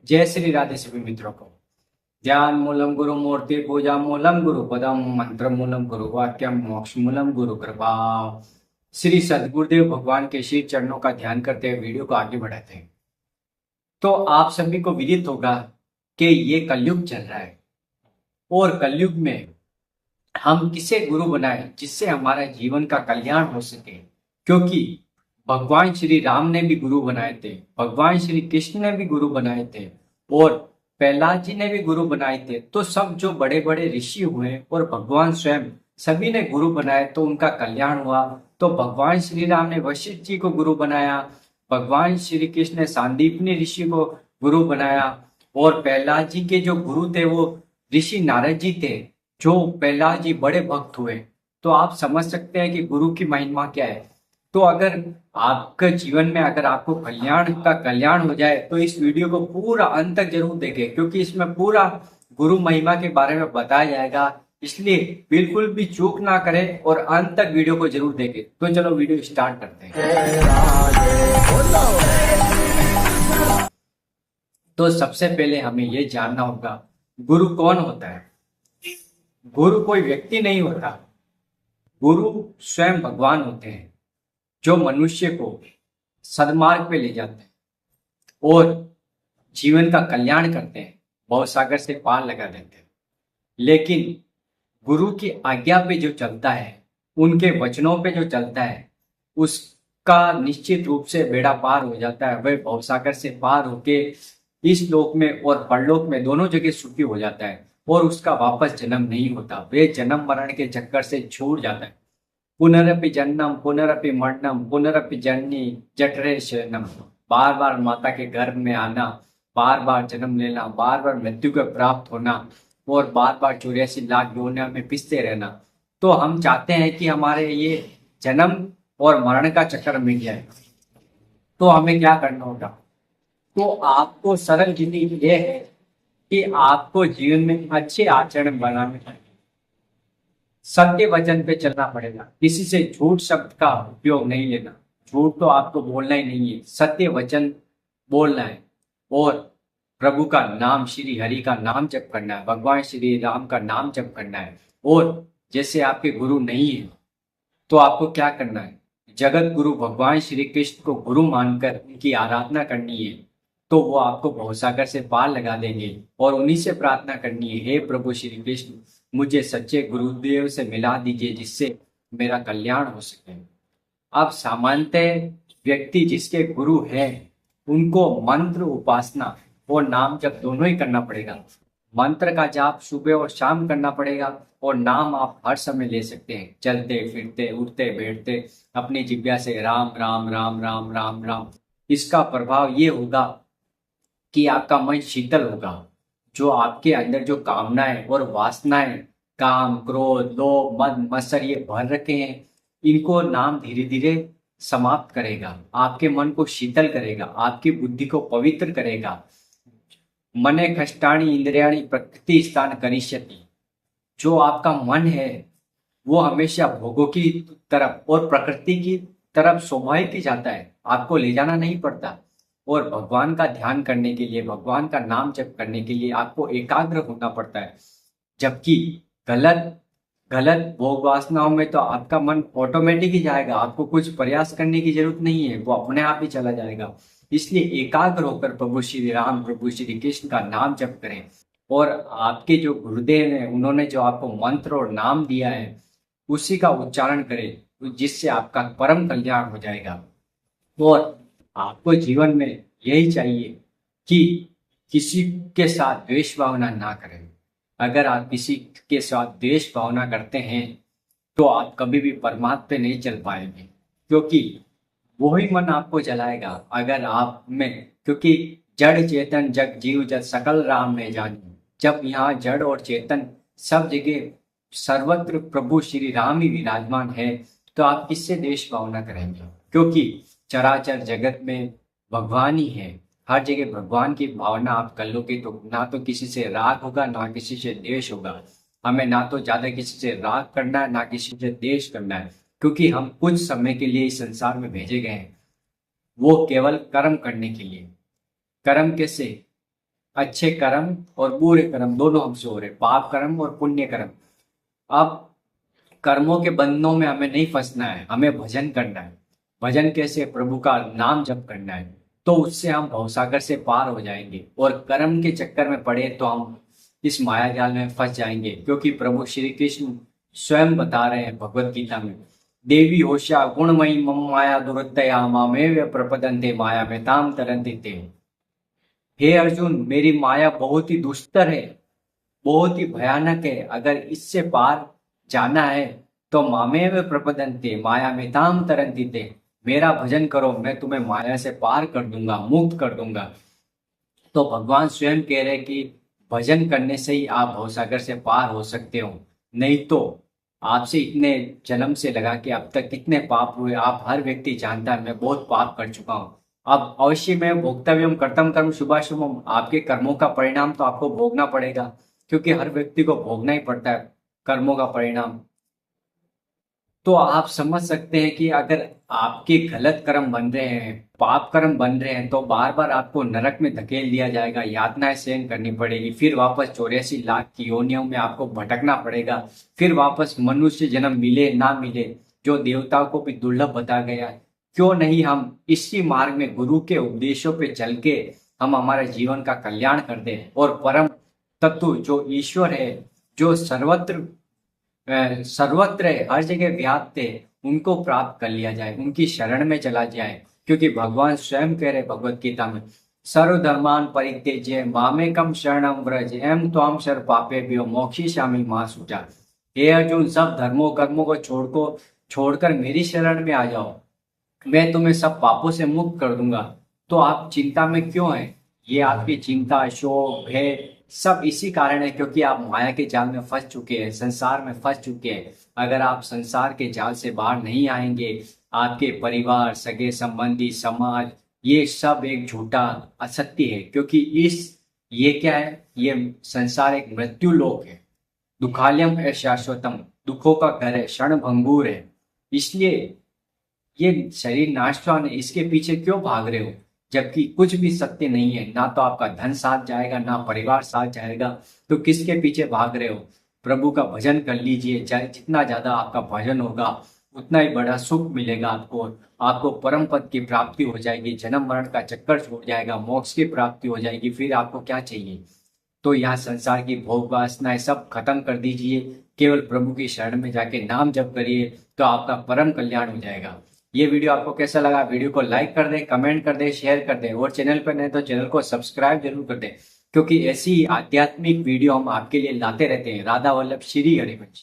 जय श्री राधे सभी मित्रों को। ध्यान मूलम गुरु मूर्ति पूजा मूलम गुरु पदम मंत्र मूलम गुरु वाक्यम मोक्ष मूलम गुरु कृपा। श्री सद्गुरुदेव भगवान के श्री चरणों का ध्यान करते हुए वीडियो को आगे बढ़ाते हैं। तो आप सभी को विदित होगा कि ये कलयुग चल रहा है और कलयुग में हम किसे गुरु बनाए जिससे हमारा जीवन का कल्याण हो सके, क्योंकि भगवान श्री राम ने भी गुरु बनाए थे, भगवान श्री कृष्ण ने भी गुरु बनाए थे और प्रहलाद जी ने भी गुरु बनाए थे। तो सब जो बड़े बड़े ऋषि हुए और भगवान स्वयं सभी ने गुरु बनाए तो उनका कल्याण हुआ। तो भगवान श्री राम ने वशिष्ठ जी को गुरु बनाया, भगवान श्री कृष्ण ने सांदीपनी ऋषि को गुरु बनाया और प्रहलाद जी के जो गुरु थे वो ऋषि नारद जी थे, जो प्रहलाद जी बड़े भक्त हुए। तो आप समझ सकते हैं कि गुरु की महिमा क्या है। तो अगर आपके जीवन में अगर आपको कल्याण का कल्याण हो जाए तो इस वीडियो को पूरा अंत तक जरूर देखें, क्योंकि इसमें पूरा गुरु महिमा के बारे में बताया जाएगा। इसलिए बिल्कुल भी चूक ना करें और अंत तक वीडियो को जरूर देखें। तो चलो वीडियो स्टार्ट करते हैं। तो सबसे पहले हमें यह जानना होगा गुरु कौन होता है। गुरु कोई व्यक्ति नहीं होता, गुरु स्वयं भगवान होते हैं जो मनुष्य को सदमार्ग पे ले जाते हैं और जीवन का कल्याण करते हैं, भवसागर से पार लगा देते हैं। लेकिन गुरु की आज्ञा पे जो चलता है, उनके वचनों पे जो चलता है, उसका निश्चित रूप से बेड़ा पार हो जाता है। वह भवसागर से पार होके इस लोक में और परलोक में दोनों जगह सुखी हो जाता है और उसका वापस जन्म नहीं होता। वे जन्म मरण के चक्कर से छूट जाता है। पुनरपि जन्नम पुनरपि मरणम पुनरपि जननी जठरे शयनम। बार बार माता के गर्भ में आना, बार बार जन्म लेना, बार बार मृत्यु को प्राप्त होना और बार बार 84 लाख योनियों में पिसते रहना। तो हम चाहते हैं कि हमारे ये जन्म और मरण का चक्कर मिट जाए। तो हमें क्या करना होगा? तो आपको सरल विधि ये है कि आपको जीवन में अच्छे आचरण बनाने चाहिए, सत्य वचन पे चलना पड़ेगा। किसी से झूठ शब्द का उपयोग नहीं लेना, झूठ तो आपको बोलना ही नहीं है, सत्य वचन बोलना है और प्रभु का नाम, श्री हरि का नाम जप करना है, भगवान श्री राम का नाम जप करना है। और जैसे आपके गुरु नहीं है तो आपको क्या करना है? जगत गुरु भगवान श्री कृष्ण को गुरु मानकर उनकी आराधना करनी है। तो वो आपको भवसागर से पार लगा देंगे और उन्हीं से प्रार्थना करनी है, हे प्रभु श्री कृष्ण, मुझे सच्चे गुरुदेव से मिला दीजिए जिससे मेरा कल्याण हो सके। अब सामान्यतः व्यक्ति जिसके गुरु है उनको मंत्र उपासना और नाम जप दोनों ही करना पड़ेगा। मंत्र का जाप सुबह और शाम करना पड़ेगा और नाम आप हर समय ले सकते हैं, चलते फिरते उठते बैठते अपनी जिह्वा से राम राम राम राम राम राम। इसका प्रभाव ये होगा कि आपका मन शीतल होगा। जो आपके अंदर जो कामनाएं और वासनाएं, काम क्रोध लोभ मद मत्सर ये भर रखे हैं, इनको नाम धीरे धीरे समाप्त करेगा, आपके मन को शीतल करेगा, आपकी बुद्धि को पवित्र करेगा। मने कष्टाणी इंद्रियाणी प्रकृति स्थान करिष्यति। जो आपका मन है वो हमेशा भोगों की तरफ और प्रकृति की तरफ स्वाभाविक ही जाता है, आपको ले जाना नहीं पड़ता। और भगवान का ध्यान करने के लिए, भगवान का नाम जप करने के लिए आपको एकाग्र होना पड़ता है। जबकि गलत गलत भोग वासनाओं में तो आपका मन ऑटोमेटिक ही जाएगा, आपको कुछ प्रयास करने की जरूरत नहीं है, वो अपने आप ही चला जाएगा। इसलिए एकाग्र होकर प्रभु श्री राम प्रभु श्री कृष्ण का नाम जप करें और आपके जो गुरुदेव हैं उन्होंने जो आपको मंत्र और नाम दिया है उसी का उच्चारण करें, जिससे आपका परम कल्याण हो जाएगा। और आपको जीवन में यही चाहिए कि किसी के साथ द्वेष भावना ना करें। अगर आप किसी के साथ द्वेष भावना करते हैं तो आप कभी भी परमात्मा पे नहीं चल पाएंगे, क्योंकि वही मन आपको जलाएगा। अगर आप में, क्योंकि जड़ चेतन जग जीव जग सकल राम में जानी। जब यहाँ जड़ और चेतन सब जगह सर्वत्र प्रभु श्री राम ही विराजमान है तो आप किससे द्वेष भावना करेंगे? क्योंकि चराचर जगत में भगवान ही है, हर जगह भगवान की भावना आप कर लोगे तो ना तो किसी से राग होगा ना किसी से द्वेष होगा। हमें ना तो ज्यादा किसी से राग करना है ना किसी से द्वेष करना है, क्योंकि हम कुछ समय के लिए इस संसार में भेजे गए हैं, वो केवल कर्म करने के लिए। कर्म कैसे? अच्छे कर्म और बुरे कर्म दोनों हमसे हो रहे, पाप कर्म और पुण्य कर्म। अब कर्मों के बंधनों में हमें नहीं फंसना है, हमें भजन करना है। भजन कैसे? प्रभु का नाम जप करना है, तो उससे हम भवसागर से पार हो जाएंगे। और कर्म के चक्कर में पड़े तो हम इस माया जाल में फंस जाएंगे, क्योंकि प्रभु श्री कृष्ण स्वयं बता रहे हैं भगवत गीता में, देवी होशा गुणमयी मम माया दुरतया मामेव प्रपदन्ते माया में ताम तरन्ति ते। हे अर्जुन, मेरी माया बहुत ही दुस्तर है, बहुत ही भयानक है। अगर इससे पार जाना है तो मामेव प्रपदन्ते माया में ताम तरन्ति ते। मेरा भजन करो, मैं तुम्हें माया से पार कर दूंगा, मुक्त कर दूंगा। तो भगवान स्वयं कह रहे कि भजन करने से ही आप भवसागर से पार हो सकते हो, नहीं तो आपसे इतने जन्म से लगा के अब तक कितने पाप हुए, आप हर व्यक्ति जानता है मैं बहुत पाप कर चुका हूँ। अब अवश्य में भोक्तव्यम कर्तव्यम कर्म शुभाशुभम, आपके कर्मों का परिणाम तो आपको भोगना पड़ेगा, क्योंकि हर व्यक्ति को भोगना ही पड़ता है कर्मों का परिणाम। तो आप समझ सकते हैं कि अगर आपके गलत कर्म बन रहे हैं, पाप कर्म बन रहे हैं, तो बार बार आपको नरक में धकेल दिया जाएगा, यातनाएं सहन करनी पड़ेगी, फिर वापस 84 लाख की योनियों में आपको भटकना पड़ेगा, फिर वापस मनुष्य जन्म मिले ना मिले, जो देवताओं को भी दुर्लभ बता गया। क्यों नहीं हम इसी मार्ग में गुरु के उपदेशों पे चल के हम हमारे जीवन का कल्याण कर दें और परम तत्व जो ईश्वर है, जो सर्वत्र है, हर जगह व्याप्त है, उनको प्राप्त कर लिया जाए, उनकी शरण में चला जाए। क्योंकि भगवान स्वयं कह रहे भगवत गीता में, सर्वधर्मान परित्यज्य मामेकम शरणम व्रज एम त्वाम शर पापेभ्यो मोक्षयिष्यामि मा शुचा। हे अर्जुन, सब धर्मों कर्मों को छोड़कर मेरी शरण में आ जाओ, मैं तुम्हें सब पापों से मुक्त कर दूंगा। तो आप चिंता में क्यों हैं? ये आपकी चिंता, शोक, भय सब इसी कारण है क्योंकि आप माया के जाल में फंस चुके हैं, संसार में फंस चुके हैं। अगर आप संसार के जाल से बाहर नहीं आएंगे, आपके परिवार, सगे संबंधी, समाज, ये सब एक झूठा असत्य है। क्योंकि ये क्या है? ये संसार एक मृत्यु लोक है, दुखालयम है शाश्वतम, दुखों का घर है, क्षण भंगुर है। इसलिए ये शरीर नाशवान है, इसके पीछे क्यों भाग रहे हो? जबकि कुछ भी सत्य नहीं है, ना तो आपका धन साथ जाएगा, ना परिवार साथ जाएगा, तो किसके पीछे भाग रहे हो? प्रभु का भजन कर लीजिए, जितना ज्यादा आपका भजन होगा उतना ही बड़ा सुख मिलेगा आपको। आपको परम पद की प्राप्ति हो जाएगी, जन्म मरण का चक्कर छूट जाएगा, मोक्ष की प्राप्ति हो जाएगी। फिर आपको क्या चाहिए? तो यहाँ संसार की भोग वासनाएं सब खत्म कर दीजिए, केवल प्रभु की शरण में जाके नाम जप करिए, तो आपका परम कल्याण हो जाएगा। ये वीडियो आपको कैसा लगा? वीडियो को लाइक कर दें, कमेंट कर दें, शेयर कर दें, और चैनल पर नए तो चैनल को सब्सक्राइब जरूर कर दें, क्योंकि ऐसी आध्यात्मिक वीडियो हम आपके लिए लाते रहते हैं। राधा वल्लभ श्री हरिवंश।